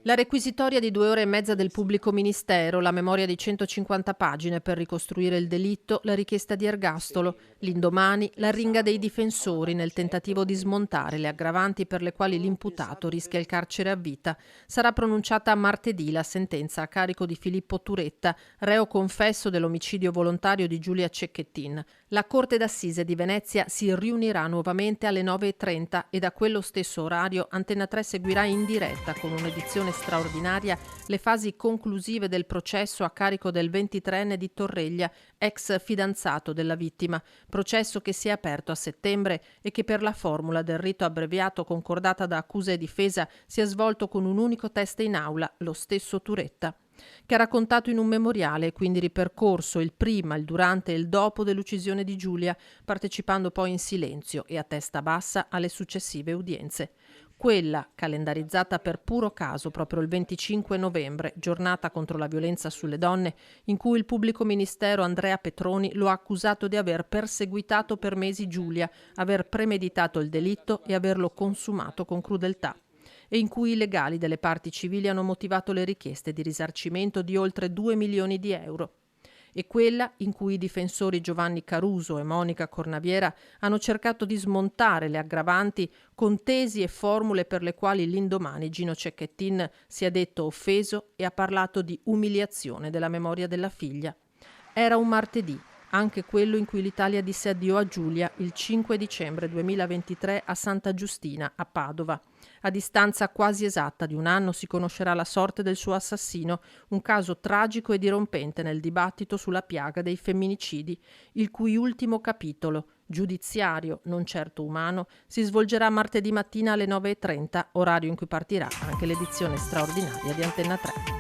La requisitoria di 2 ore e mezza del pubblico ministero, la memoria di 150 pagine per ricostruire il delitto, la richiesta di ergastolo, l'indomani l'arringa dei difensori nel tentativo di smontare le aggravanti per le quali l'imputato rischia il carcere a vita. Sarà pronunciata martedì la sentenza a carico di Filippo Turetta, reo confesso dell'omicidio volontario di Giulia Cecchettin. La Corte d'Assise di Venezia si riunirà nuovamente alle 9:30 e da quello stesso orario Antena 3 seguirà in diretta con un'edizione straordinaria le fasi conclusive del processo a carico del 23enne di Torreglia, ex fidanzato della vittima, processo che si è aperto a settembre e che per la formula del rito abbreviato concordata da accusa e difesa si è svolto con un unico teste in aula, lo stesso Turetta, che ha raccontato in un memoriale e quindi ripercorso il prima, il durante e il dopo dell'uccisione di Giulia, partecipando poi in silenzio e a testa bassa alle successive udienze. Quella, calendarizzata per puro caso proprio il 25 novembre, giornata contro la violenza sulle donne, in cui il pubblico ministero Andrea Petroni lo ha accusato di aver perseguitato per mesi Giulia, aver premeditato il delitto e averlo consumato con crudeltà, e in cui i legali delle parti civili hanno motivato le richieste di risarcimento di oltre 2 milioni di euro. E quella in cui i difensori Giovanni Caruso e Monica Cornaviera hanno cercato di smontare le aggravanti con tesi e formule per le quali l'indomani Gino Cecchettin si è detto offeso e ha parlato di umiliazione della memoria della figlia. Era un martedì, anche quello in cui l'Italia disse addio a Giulia il 5 dicembre 2023 a Santa Giustina, a Padova. A distanza quasi esatta di un anno si conoscerà la sorte del suo assassino, un caso tragico e dirompente nel dibattito sulla piaga dei femminicidi, il cui ultimo capitolo, giudiziario, non certo umano, si svolgerà martedì mattina alle 9:30, orario in cui partirà anche l'edizione straordinaria di Antena 3.